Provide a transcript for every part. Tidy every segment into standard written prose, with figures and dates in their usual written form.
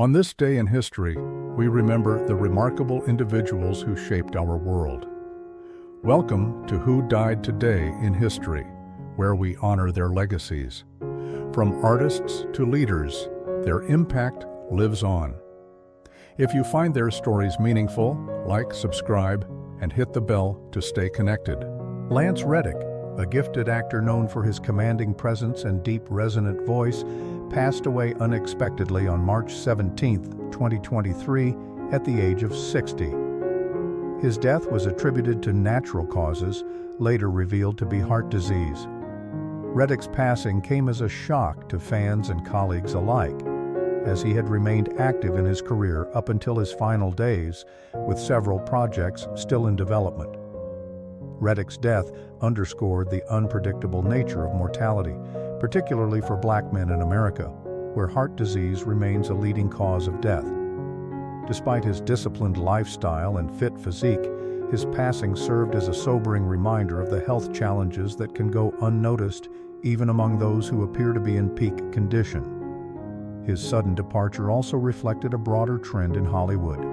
On this day in history, we remember the remarkable individuals who shaped our world. Welcome to Who Died Today in History, where we honor their legacies. From artists to leaders, their impact lives on. If you find their stories meaningful, like, subscribe, and hit the bell to stay connected. Lance Reddick, a gifted actor known for his commanding presence and deep, resonant voice, passed away unexpectedly on March 17, 2023, at the age of 60. His death was attributed to natural causes, later revealed to be heart disease. Reddick's passing came as a shock to fans and colleagues alike, as he had remained active in his career up until his final days, with several projects still in development. Reddick's death underscored the unpredictable nature of mortality, particularly for Black men in America, where heart disease remains a leading cause of death. Despite his disciplined lifestyle and fit physique, his passing served as a sobering reminder of the health challenges that can go unnoticed even among those who appear to be in peak condition. His sudden departure also reflected a broader trend in Hollywood,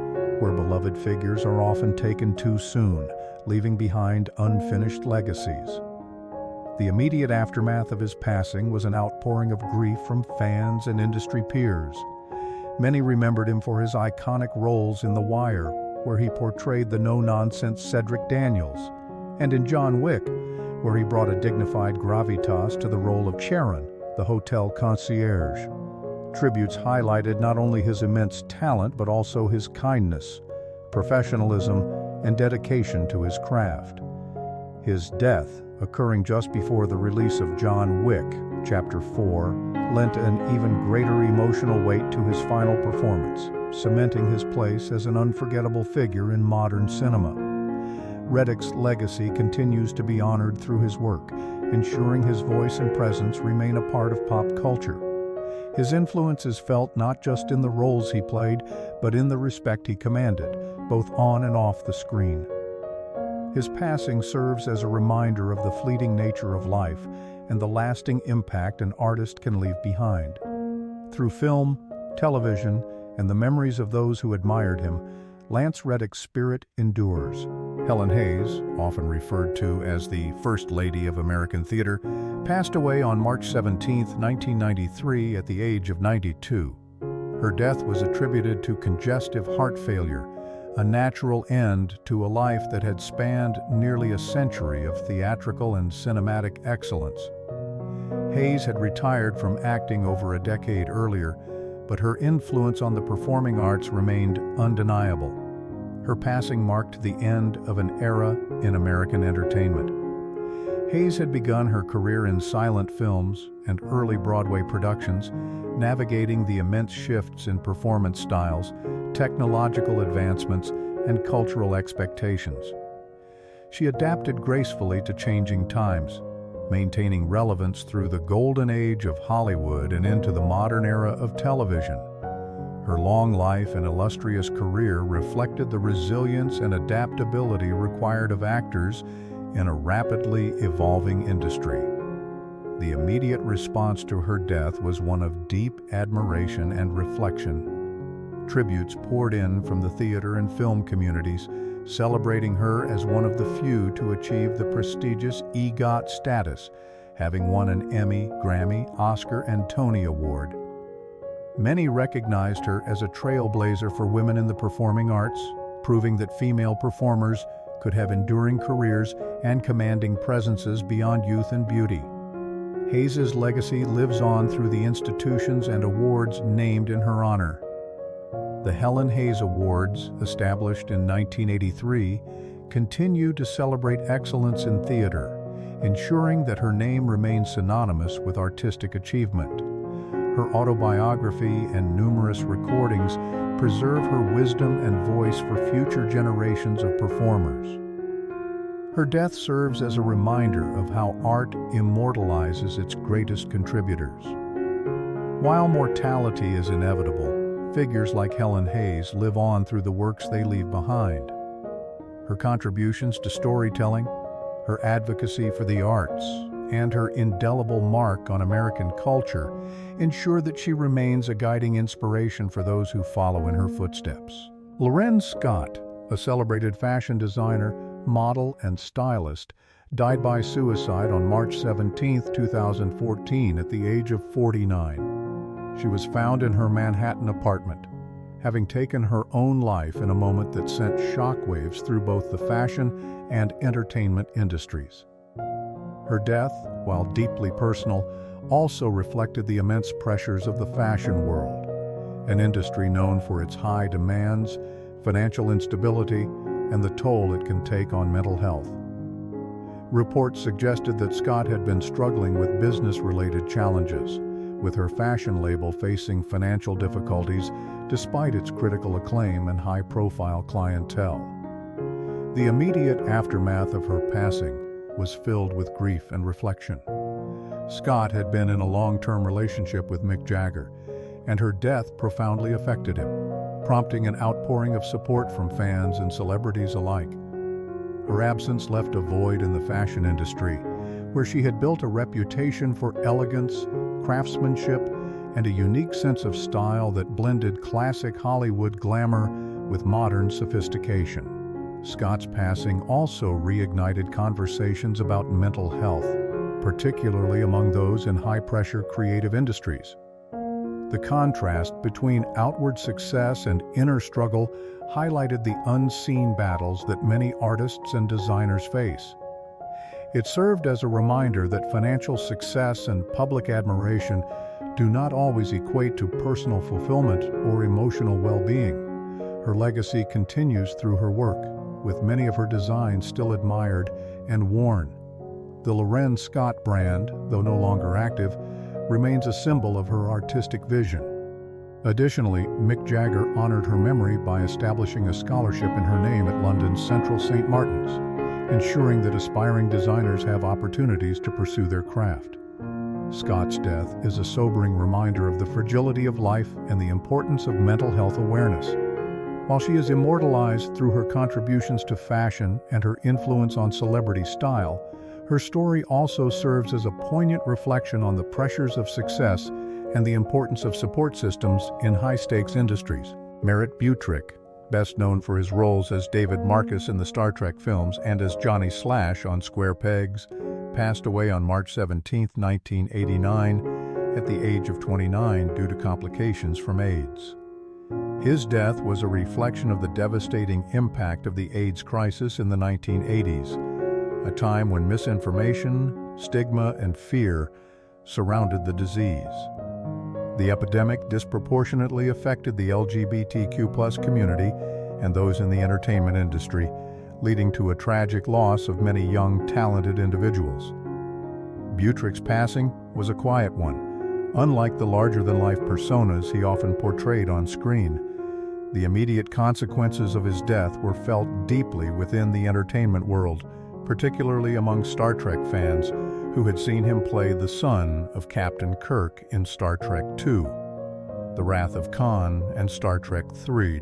where beloved figures are often taken too soon, leaving behind unfinished legacies. The immediate aftermath of his passing was an outpouring of grief from fans and industry peers. Many remembered him for his iconic roles in The Wire, where he portrayed the no-nonsense Cedric Daniels, and in John Wick, where he brought a dignified gravitas to the role of Charon, the hotel concierge. Tributes highlighted not only his immense talent but also his kindness, professionalism, and dedication to his craft. His death, occurring just before the release of John Wick, Chapter 4, lent an even greater emotional weight to his final performance, cementing his place as an unforgettable figure in modern cinema. Reddick's legacy continues to be honored through his work, ensuring his voice and presence remain a part of pop culture. His influence is felt not just in the roles he played, but in the respect he commanded, both on and off the screen. His passing serves as a reminder of the fleeting nature of life and the lasting impact an artist can leave behind. Through film, television, and the memories of those who admired him, Lance Reddick's spirit endures. Helen Hayes, often referred to as the First Lady of American theater, passed away on March 17, 1993, at the age of 92. Her death was attributed to congestive heart failure, a natural end to a life that had spanned nearly a century of theatrical and cinematic excellence. Hayes had retired from acting over a decade earlier, but her influence on the performing arts remained undeniable. Her passing marked the end of an era in American entertainment. Hayes had begun her career in silent films and early Broadway productions, navigating the immense shifts in performance styles, technological advancements, and cultural expectations. She adapted gracefully to changing times, maintaining relevance through the golden age of Hollywood and into the modern era of television. Her long life and illustrious career reflected the resilience and adaptability required of actors in a rapidly evolving industry. The immediate response to her death was one of deep admiration and reflection. Tributes poured in from the theater and film communities, celebrating her as one of the few to achieve the prestigious EGOT status, having won an Emmy, Grammy, Oscar, and Tony Award. Many recognized her as a trailblazer for women in the performing arts, proving that female performers could have enduring careers and commanding presences beyond youth and beauty. Hayes' legacy lives on through the institutions and awards named in her honor. The Helen Hayes Awards, established in 1983, continue to celebrate excellence in theater, ensuring that her name remains synonymous with artistic achievement. Her autobiography and numerous recordings preserve her wisdom and voice for future generations of performers. Her death serves as a reminder of how art immortalizes its greatest contributors. While mortality is inevitable, figures like Helen Hayes live on through the works they leave behind. Her contributions to storytelling, her advocacy for the arts, and her indelible mark on American culture ensure that she remains a guiding inspiration for those who follow in her footsteps. Loren Scott, a celebrated fashion designer, model, and stylist, died by suicide on March 17, 2014, at the age of 49. She was found in her Manhattan apartment, having taken her own life in a moment that sent shockwaves through both the fashion and entertainment industries. Her death, while deeply personal, also reflected the immense pressures of the fashion world, an industry known for its high demands, financial instability, and the toll it can take on mental health. Reports suggested that Scott had been struggling with business-related challenges, with her fashion label facing financial difficulties despite its critical acclaim and high-profile clientele. The immediate aftermath of her passing was filled with grief and reflection. Scott had been in a long-term relationship with Mick Jagger, and her death profoundly affected him, prompting an outpouring of support from fans and celebrities alike. Her absence left a void in the fashion industry, where she had built a reputation for elegance, craftsmanship, and a unique sense of style that blended classic Hollywood glamour with modern sophistication. Scott's passing also reignited conversations about mental health, particularly among those in high-pressure creative industries. The contrast between outward success and inner struggle highlighted the unseen battles that many artists and designers face. It served as a reminder that financial success and public admiration do not always equate to personal fulfillment or emotional well-being. Her legacy continues through her work, with many of her designs still admired and worn. The Loren Scott brand, though no longer active, remains a symbol of her artistic vision. Additionally, Mick Jagger honored her memory by establishing a scholarship in her name at London's Central St. Martin's, ensuring that aspiring designers have opportunities to pursue their craft. Scott's death is a sobering reminder of the fragility of life and the importance of mental health awareness. While she is immortalized through her contributions to fashion and her influence on celebrity style, her story also serves as a poignant reflection on the pressures of success and the importance of support systems in high-stakes industries. Merritt Butrick, best known for his roles as David Marcus in the Star Trek films and as Johnny Slash on Square Pegs, passed away on March 17, 1989, at the age of 29 due to complications from AIDS. His death was a reflection of the devastating impact of the AIDS crisis in the 1980s, a time when misinformation, stigma, and fear surrounded the disease. The epidemic disproportionately affected the LGBTQ+ community and those in the entertainment industry, leading to a tragic loss of many young, talented individuals. Butrick's passing was a quiet one. Unlike the larger-than-life personas he often portrayed on screen, the immediate consequences of his death were felt deeply within the entertainment world, particularly among Star Trek fans who had seen him play the son of Captain Kirk in Star Trek II, The Wrath of Khan, and Star Trek III,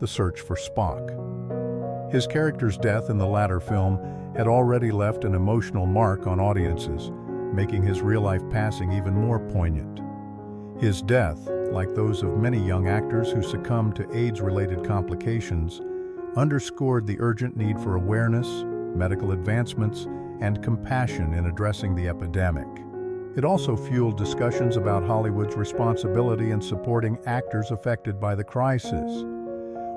The Search for Spock. His character's death in the latter film had already left an emotional mark on audiences, making his real-life passing even more poignant. His death, like those of many young actors who succumbed to AIDS-related complications, underscored the urgent need for awareness, medical advancements, and compassion in addressing the epidemic. It also fueled discussions about Hollywood's responsibility in supporting actors affected by the crisis.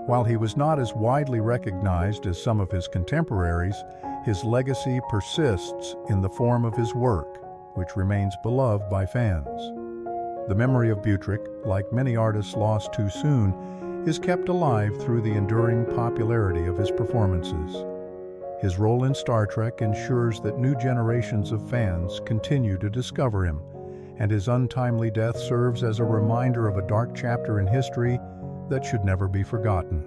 While he was not as widely recognized as some of his contemporaries, his legacy persists in the form of his work, which remains beloved by fans. The memory of Butrick, like many artists lost too soon, is kept alive through the enduring popularity of his performances. His role in Star Trek ensures that new generations of fans continue to discover him, and his untimely death serves as a reminder of a dark chapter in history that should never be forgotten.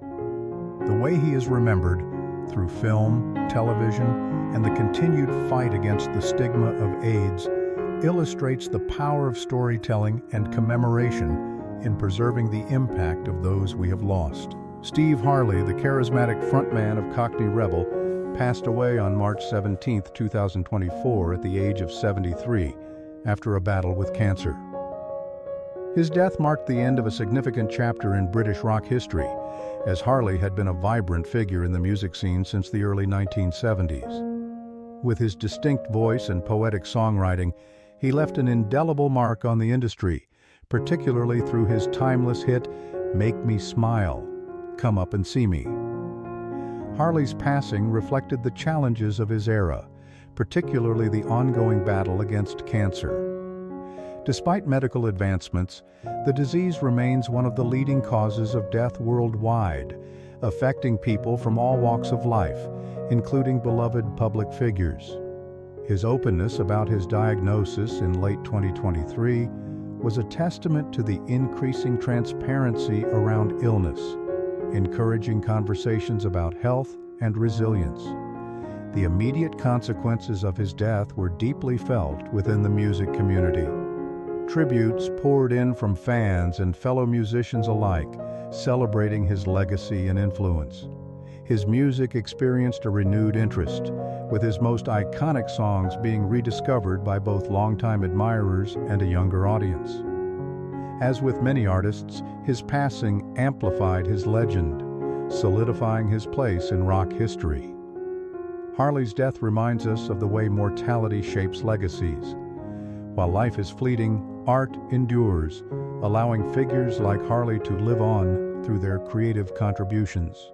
The way he is remembered, through film, television, and the continued fight against the stigma of AIDS, illustrates the power of storytelling and commemoration in preserving the impact of those we have lost. Steve Harley, the charismatic frontman of Cockney Rebel, passed away on March 17, 2024 at the age of 73 after a battle with cancer. His death marked the end of a significant chapter in British rock history, as Harley had been a vibrant figure in the music scene since the early 1970s. With his distinct voice and poetic songwriting, he left an indelible mark on the industry, particularly through his timeless hit, "Make Me Smile, Come Up and See Me." Harley's passing reflected the challenges of his era, particularly the ongoing battle against cancer. Despite medical advancements, the disease remains one of the leading causes of death worldwide, affecting people from all walks of life, including beloved public figures. His openness about his diagnosis in late 2023 was a testament to the increasing transparency around illness, encouraging conversations about health and resilience. The immediate consequences of his death were deeply felt within the music community. Tributes poured in from fans and fellow musicians alike, celebrating his legacy and influence. His music experienced a renewed interest, with his most iconic songs being rediscovered by both longtime admirers and a younger audience. As with many artists, his passing amplified his legend, solidifying his place in rock history. Harley's death reminds us of the way mortality shapes legacies. While life is fleeting, art endures, allowing figures like Harley to live on through their creative contributions.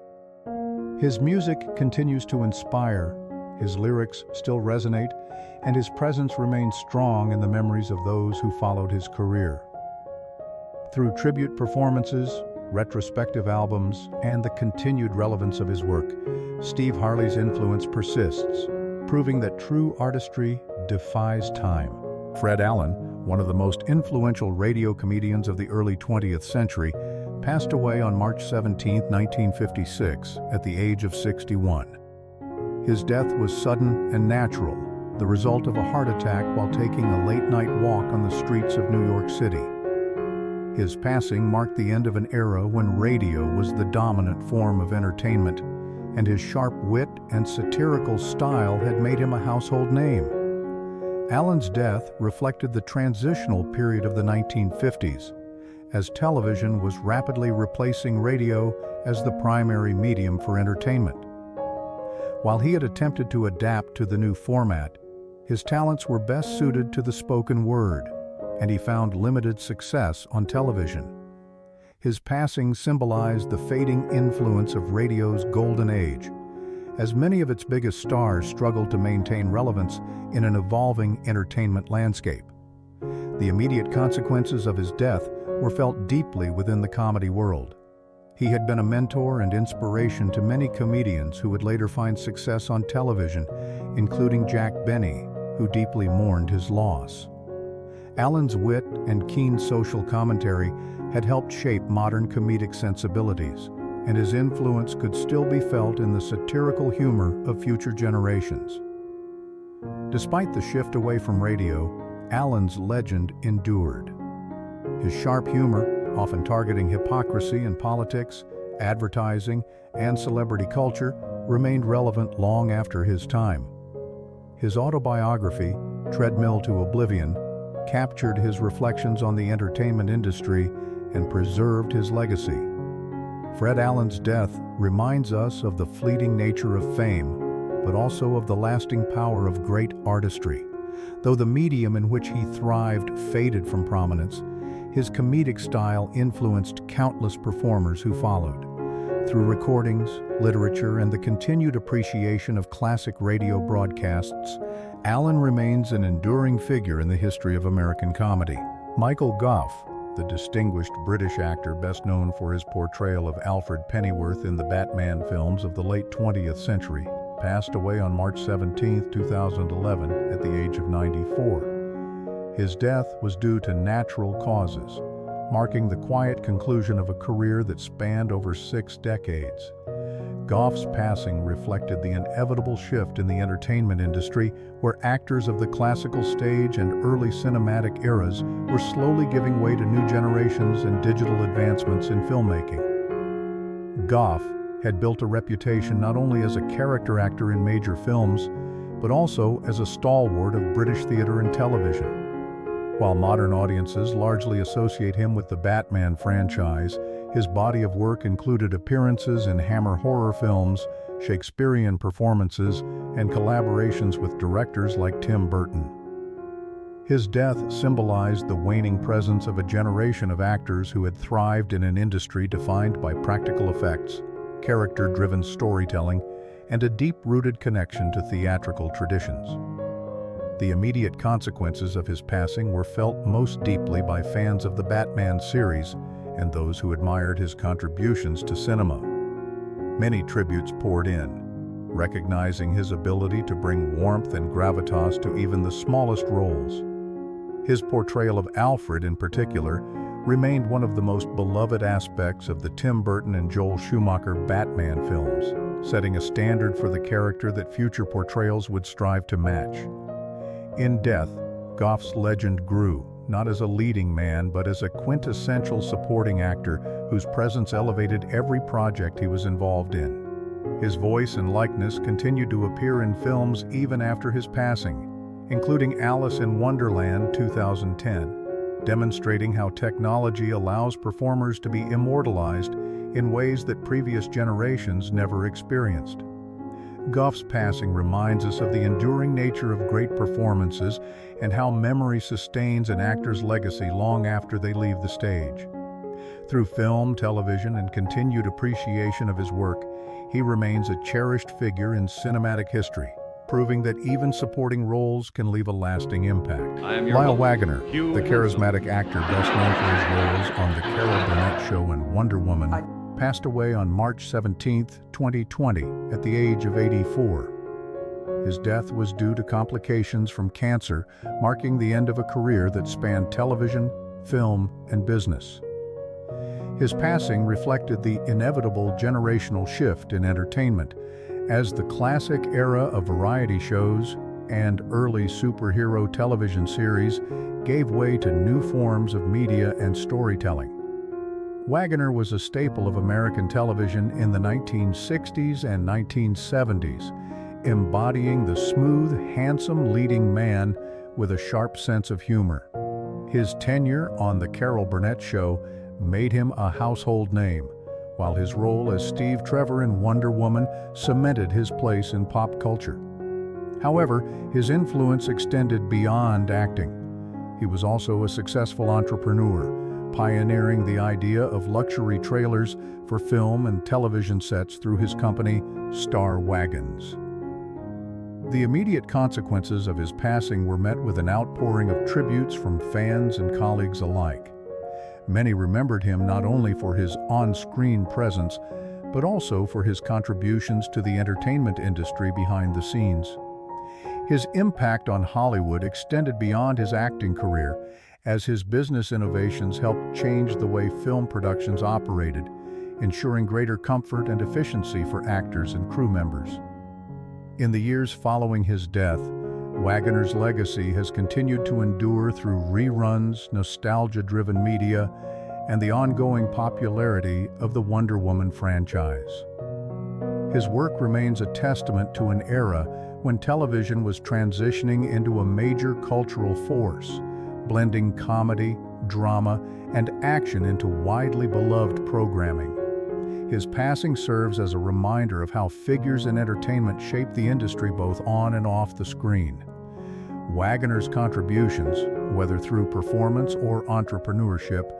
His music continues to inspire, his lyrics still resonate, and his presence remains strong in the memories of those who followed his career. Through tribute performances, retrospective albums, and the continued relevance of his work, Steve Harley's influence persists, proving that true artistry defies time. Fred Allen, one of the most influential radio comedians of the early 20th century, passed away on March 17, 1956, at the age of 61. His death was sudden and natural, the result of a heart attack while taking a late-night walk on the streets of New York City. His passing marked the end of an era when radio was the dominant form of entertainment, and his sharp wit and satirical style had made him a household name. Allen's death reflected the transitional period of the 1950s, as television was rapidly replacing radio as the primary medium for entertainment. While he had attempted to adapt to the new format, his talents were best suited to the spoken word, and he found limited success on television. His passing symbolized the fading influence of radio's golden age, as many of its biggest stars struggled to maintain relevance in an evolving entertainment landscape. The immediate consequences of his death were felt deeply within the comedy world. He had been a mentor and inspiration to many comedians who would later find success on television, including Jack Benny, who deeply mourned his loss. Allen's wit and keen social commentary had helped shape modern comedic sensibilities, and his influence could still be felt in the satirical humor of future generations. Despite the shift away from radio, Allen's legend endured. His sharp humor, often targeting hypocrisy in politics, advertising, and celebrity culture, remained relevant long after his time. His autobiography, Treadmill to Oblivion, captured his reflections on the entertainment industry and preserved his legacy. Fred Allen's death reminds us of the fleeting nature of fame, but also of the lasting power of great artistry. Though the medium in which he thrived faded from prominence, his comedic style influenced countless performers who followed. Through recordings, literature, and the continued appreciation of classic radio broadcasts, Allen remains an enduring figure in the history of American comedy. Michael Gough, the distinguished British actor best known for his portrayal of Alfred Pennyworth in the Batman films of the late 20th century, passed away on March 17, 2011, at the age of 94. His death was due to natural causes, marking the quiet conclusion of a career that spanned over 6 decades. Gough's passing reflected the inevitable shift in the entertainment industry, where actors of the classical stage and early cinematic eras were slowly giving way to new generations and digital advancements in filmmaking. Gough had built a reputation not only as a character actor in major films, but also as a stalwart of British theater and television. While modern audiences largely associate him with the Batman franchise, his body of work included appearances in Hammer horror films, Shakespearean performances, and collaborations with directors like Tim Burton. His death symbolized the waning presence of a generation of actors who had thrived in an industry defined by practical effects, character-driven storytelling, and a deep-rooted connection to theatrical traditions. The immediate consequences of his passing were felt most deeply by fans of the Batman series and those who admired his contributions to cinema. Many tributes poured in, recognizing his ability to bring warmth and gravitas to even the smallest roles. His portrayal of Alfred, in particular, remained one of the most beloved aspects of the Tim Burton and Joel Schumacher Batman films, setting a standard for the character that future portrayals would strive to match. In death, Gough's legend grew, not as a leading man, but as a quintessential supporting actor whose presence elevated every project he was involved in. His voice and likeness continued to appear in films even after his passing, including Alice in Wonderland 2010, demonstrating how technology allows performers to be immortalized in ways that previous generations never experienced. Gough's passing reminds us of the enduring nature of great performances and how memory sustains an actor's legacy long after they leave the stage. Through film, television, and continued appreciation of his work, he remains a cherished figure in cinematic history, proving that even supporting roles can leave a lasting impact. Lyle Waggoner, the charismatic actor best known for his roles on The Carol Burnett Show and Wonder Woman, passed away on March 17, 2020, at the age of 84. His death was due to complications from cancer, marking the end of a career that spanned television, film, and business. His passing reflected the inevitable generational shift in entertainment, as the classic era of variety shows and early superhero television series gave way to new forms of media and storytelling. Waggoner was a staple of American television in the 1960s and 1970s, embodying the smooth, handsome leading man with a sharp sense of humor. His tenure on The Carol Burnett Show made him a household name, while his role as Steve Trevor in Wonder Woman cemented his place in pop culture. However, his influence extended beyond acting. He was also a successful entrepreneur, pioneering the idea of luxury trailers for film and television sets through his company, Star Wagons. The immediate consequences of his passing were met with an outpouring of tributes from fans and colleagues alike. Many remembered him not only for his on-screen presence, but also for his contributions to the entertainment industry behind the scenes. His impact on Hollywood extended beyond his acting career, as his business innovations helped change the way film productions operated, ensuring greater comfort and efficiency for actors and crew members. In the years following his death, Waggoner's legacy has continued to endure through reruns, nostalgia-driven media, and the ongoing popularity of the Wonder Woman franchise. His work remains a testament to an era when television was transitioning into a major cultural force, blending comedy, drama, and action into widely beloved programming. His passing serves as a reminder of how figures in entertainment shape the industry both on and off the screen. Waggoner's contributions, whether through performance or entrepreneurship,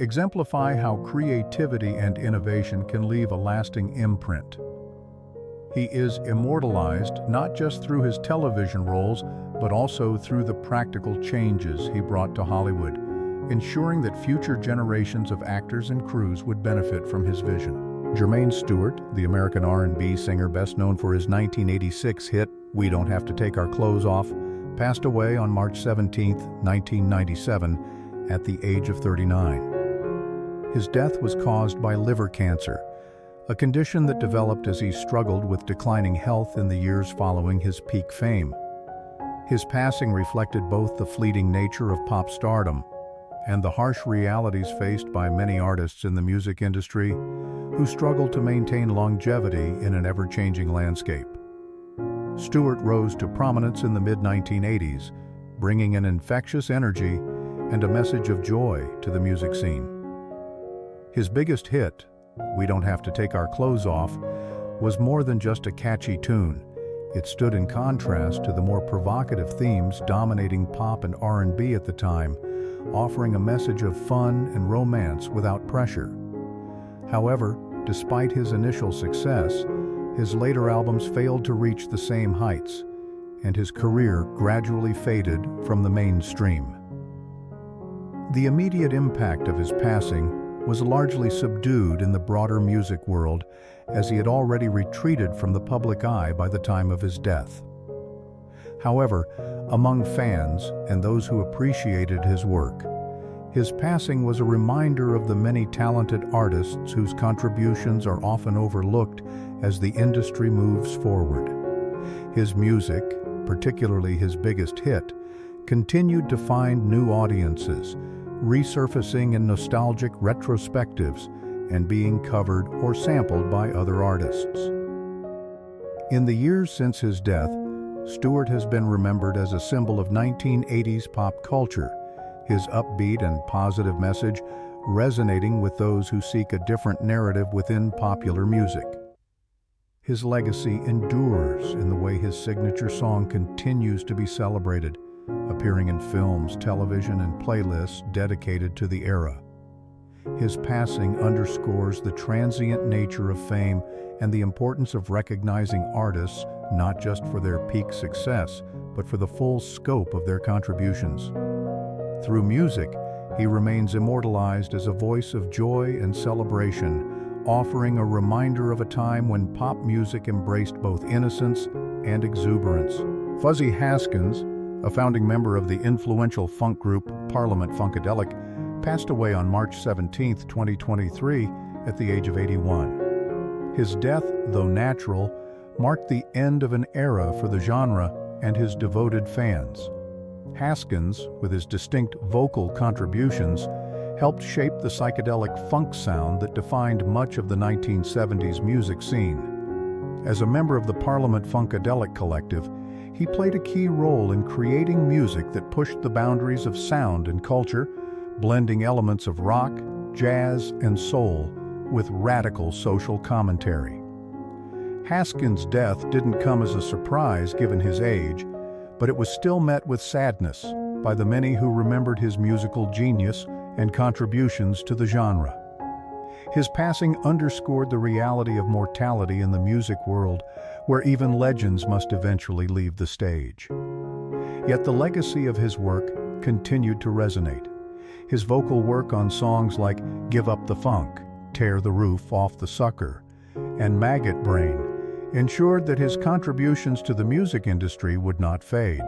exemplify how creativity and innovation can leave a lasting imprint. He is immortalized not just through his television roles, but also through the practical changes he brought to Hollywood, ensuring that future generations of actors and crews would benefit from his vision. Jermaine Stewart, the American R&B singer best known for his 1986 hit, "We Don't Have to Take Our Clothes Off," passed away on March 17, 1997, at the age of 39. His death was caused by liver cancer, a condition that developed as he struggled with declining health in the years following his peak fame. His passing reflected both the fleeting nature of pop stardom and the harsh realities faced by many artists in the music industry who struggled to maintain longevity in an ever-changing landscape. Stewart rose to prominence in the mid-1980s, bringing an infectious energy and a message of joy to the music scene. His biggest hit, "We Don't Have to Take Our Clothes Off," was more than just a catchy tune. It stood in contrast to the more provocative themes dominating pop and R&B at the time, offering a message of fun and romance without pressure. However, despite his initial success, his later albums failed to reach the same heights, and his career gradually faded from the mainstream. The immediate impact of his passing was largely subdued in the broader music world, as he had already retreated from the public eye by the time of his death. However, among fans and those who appreciated his work, his passing was a reminder of the many talented artists whose contributions are often overlooked as the industry moves forward. His music, particularly his biggest hit, continued to find new audiences, resurfacing in nostalgic retrospectives and being covered or sampled by other artists. In the years since his death, Stewart has been remembered as a symbol of 1980s pop culture, his upbeat and positive message resonating with those who seek a different narrative within popular music. His legacy endures in the way his signature song continues to be celebrated, appearing in films, television, and playlists dedicated to the era. His passing underscores the transient nature of fame and the importance of recognizing artists not just for their peak success, but for the full scope of their contributions. Through music, he remains immortalized as a voice of joy and celebration, offering a reminder of a time when pop music embraced both innocence and exuberance. Fuzzy Haskins, a founding member of the influential funk group Parliament Funkadelic, passed away on March 17, 2023, at the age of 81. His death, though natural, marked the end of an era for the genre and his devoted fans. Haskins, with his distinct vocal contributions, helped shape the psychedelic funk sound that defined much of the 1970s music scene. As a member of the Parliament Funkadelic collective, he played a key role in creating music that pushed the boundaries of sound and culture, blending elements of rock, jazz, and soul with radical social commentary. Haskins' death didn't come as a surprise given his age, but it was still met with sadness by the many who remembered his musical genius and contributions to the genre. His passing underscored the reality of mortality in the music world, where even legends must eventually leave the stage. Yet the legacy of his work continued to resonate. His vocal work on songs like "Give Up the Funk," "Tear the Roof Off the Sucker," and "Maggot Brain" ensured that his contributions to the music industry would not fade.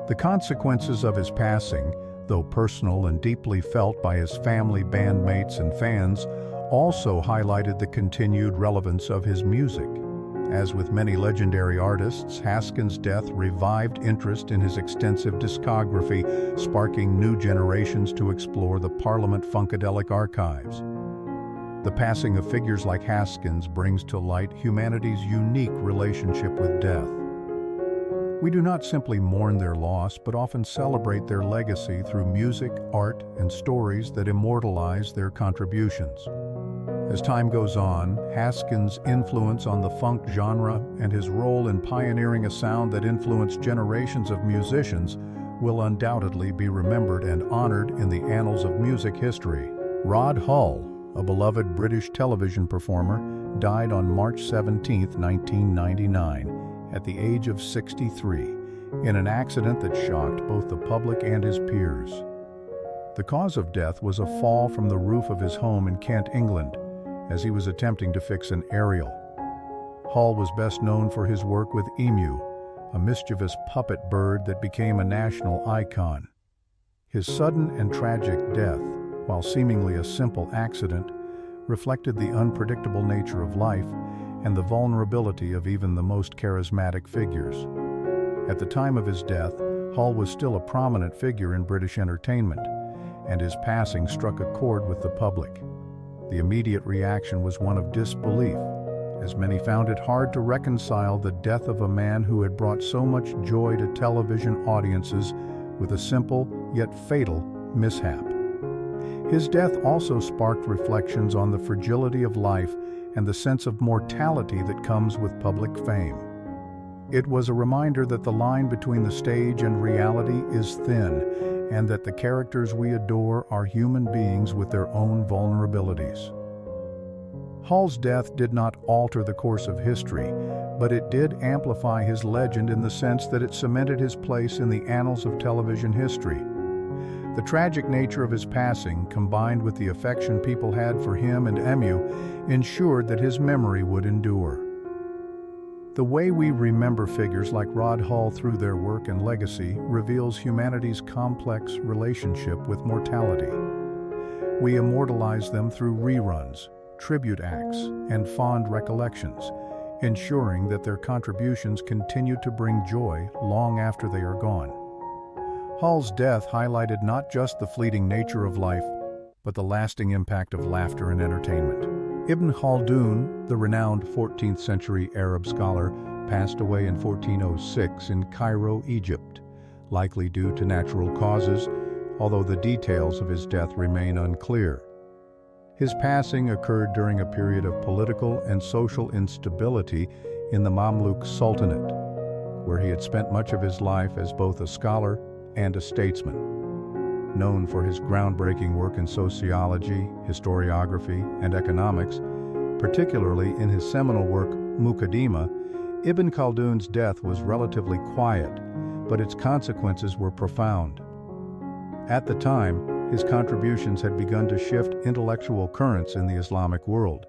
The consequences of his passing, though personal and deeply felt by his family, bandmates, and fans, also highlighted the continued relevance of his music. As with many legendary artists, Haskins' death revived interest in his extensive discography, sparking new generations to explore the Parliament Funkadelic archives. The passing of figures like Haskins brings to light humanity's unique relationship with death. We do not simply mourn their loss, but often celebrate their legacy through music, art, and stories that immortalize their contributions. As time goes on, Haskins' influence on the funk genre and his role in pioneering a sound that influenced generations of musicians will undoubtedly be remembered and honored in the annals of music history. Rod Hull, a beloved British television performer, died on March 17, 1999, at the age of 63, in an accident that shocked both the public and his peers. The cause of death was a fall from the roof of his home in Kent, England, as he was attempting to fix an aerial. Hull was best known for his work with Emu, a mischievous puppet bird that became a national icon. His sudden and tragic death, while seemingly a simple accident, reflected the unpredictable nature of life and the vulnerability of even the most charismatic figures. At the time of his death, Hull was still a prominent figure in British entertainment, and his passing struck a chord with the public. The immediate reaction was one of disbelief, as many found it hard to reconcile the death of a man who had brought so much joy to television audiences with a simple yet fatal mishap. His death also sparked reflections on the fragility of life and the sense of mortality that comes with public fame. It was a reminder that the line between the stage and reality is thin, and that the characters we adore are human beings with their own vulnerabilities. Hall's death did not alter the course of history, but it did amplify his legend in the sense that it cemented his place in the annals of television history. The tragic nature of his passing, combined with the affection people had for him and Emu, ensured that his memory would endure. The way we remember figures like Rod Hull through their work and legacy reveals humanity's complex relationship with mortality. We immortalize them through reruns, tribute acts, and fond recollections, ensuring that their contributions continue to bring joy long after they are gone. Hall's death highlighted not just the fleeting nature of life, but the lasting impact of laughter and entertainment. Ibn Khaldūn, the renowned 14th century Arab scholar, passed away in 1406 in Cairo, Egypt, likely due to natural causes, although the details of his death remain unclear. His passing occurred during a period of political and social instability in the Mamluk Sultanate, where he had spent much of his life as both a scholar and a statesman. Known for his groundbreaking work in sociology, historiography, and economics, particularly in his seminal work Muqaddimah, Ibn Khaldun's death was relatively quiet, but its consequences were profound. At the time, his contributions had begun to shift intellectual currents in the Islamic world,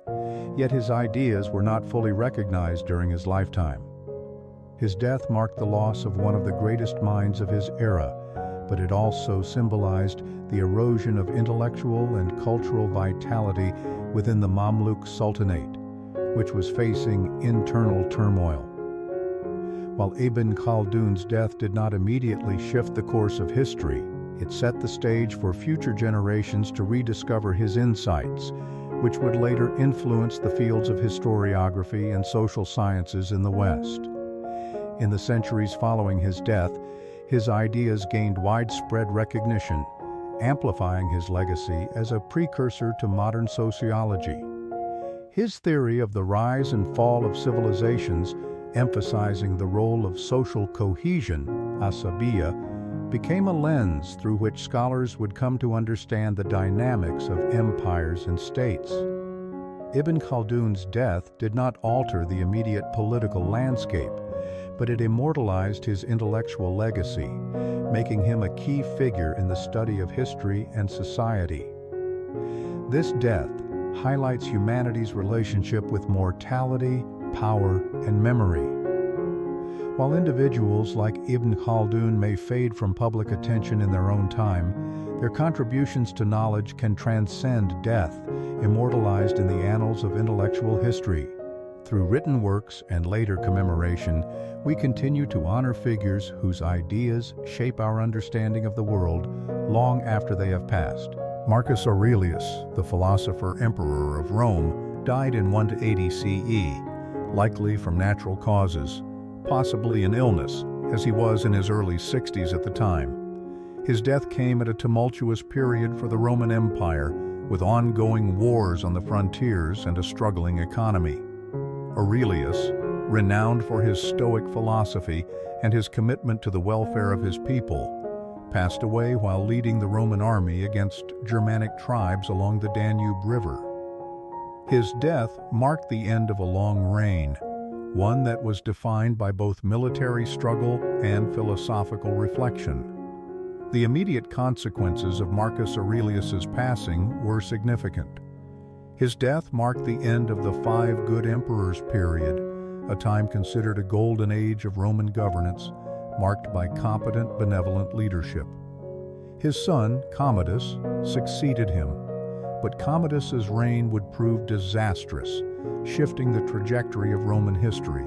yet his ideas were not fully recognized during his lifetime. His death marked the loss of one of the greatest minds of his era, but it also symbolized the erosion of intellectual and cultural vitality within the Mamluk Sultanate, which was facing internal turmoil. While Ibn Khaldun's death did not immediately shift the course of history, it set the stage for future generations to rediscover his insights, which would later influence the fields of historiography and social sciences in the West. In the centuries following his death, his ideas gained widespread recognition, amplifying his legacy as a precursor to modern sociology. His theory of the rise and fall of civilizations, emphasizing the role of social cohesion, asabiyya, became a lens through which scholars would come to understand the dynamics of empires and states. Ibn Khaldun's death did not alter the immediate political landscape, but it immortalized his intellectual legacy, making him a key figure in the study of history and society. This death highlights humanity's relationship with mortality, power, and memory. While individuals like Ibn Khaldun may fade from public attention in their own time, their contributions to knowledge can transcend death, immortalized in the annals of intellectual history. Through written works and later commemoration, we continue to honor figures whose ideas shape our understanding of the world long after they have passed. Marcus Aurelius, the philosopher emperor of Rome, died in 180 CE, likely from natural causes, possibly an illness, as he was in his early 60s at the time. His death came at a tumultuous period for the Roman Empire, with ongoing wars on the frontiers and a struggling economy. Aurelius, renowned for his Stoic philosophy and his commitment to the welfare of his people, passed away while leading the Roman army against Germanic tribes along the Danube River. His death marked the end of a long reign, one that was defined by both military struggle and philosophical reflection. The immediate consequences of Marcus Aurelius's passing were significant. His death marked the end of the Five Good Emperors period, a time considered a golden age of Roman governance, marked by competent, benevolent leadership. His son, Commodus, succeeded him, but Commodus's reign would prove disastrous, shifting the trajectory of Roman history.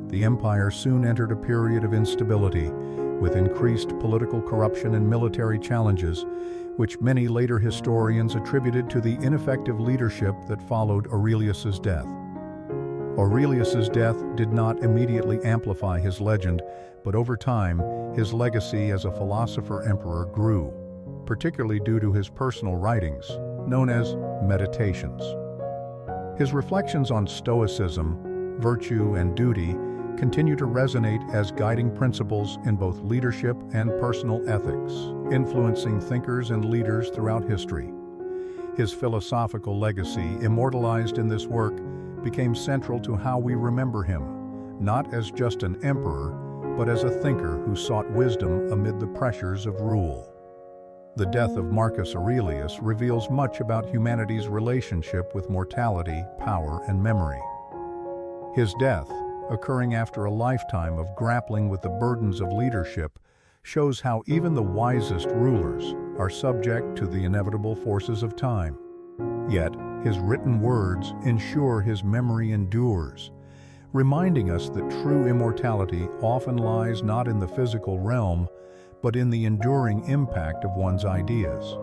The empire soon entered a period of instability, with increased political corruption and military challenges, which many later historians attributed to the ineffective leadership that followed Aurelius's death. Aurelius's death did not immediately amplify his legend, but over time, his legacy as a philosopher-emperor grew, particularly due to his personal writings, known as meditations. His reflections on Stoicism, virtue, and duty continue to resonate as guiding principles in both leadership and personal ethics, influencing thinkers and leaders throughout history. His philosophical legacy, immortalized in this work, became central to how we remember him, not as just an emperor, but as a thinker who sought wisdom amid the pressures of rule. The death of Marcus Aurelius reveals much about humanity's relationship with mortality, power, and memory. His death, occurring after a lifetime of grappling with the burdens of leadership, shows how even the wisest rulers are subject to the inevitable forces of time. Yet, his written words ensure his memory endures, reminding us that true immortality often lies not in the physical realm, but in the enduring impact of one's ideas.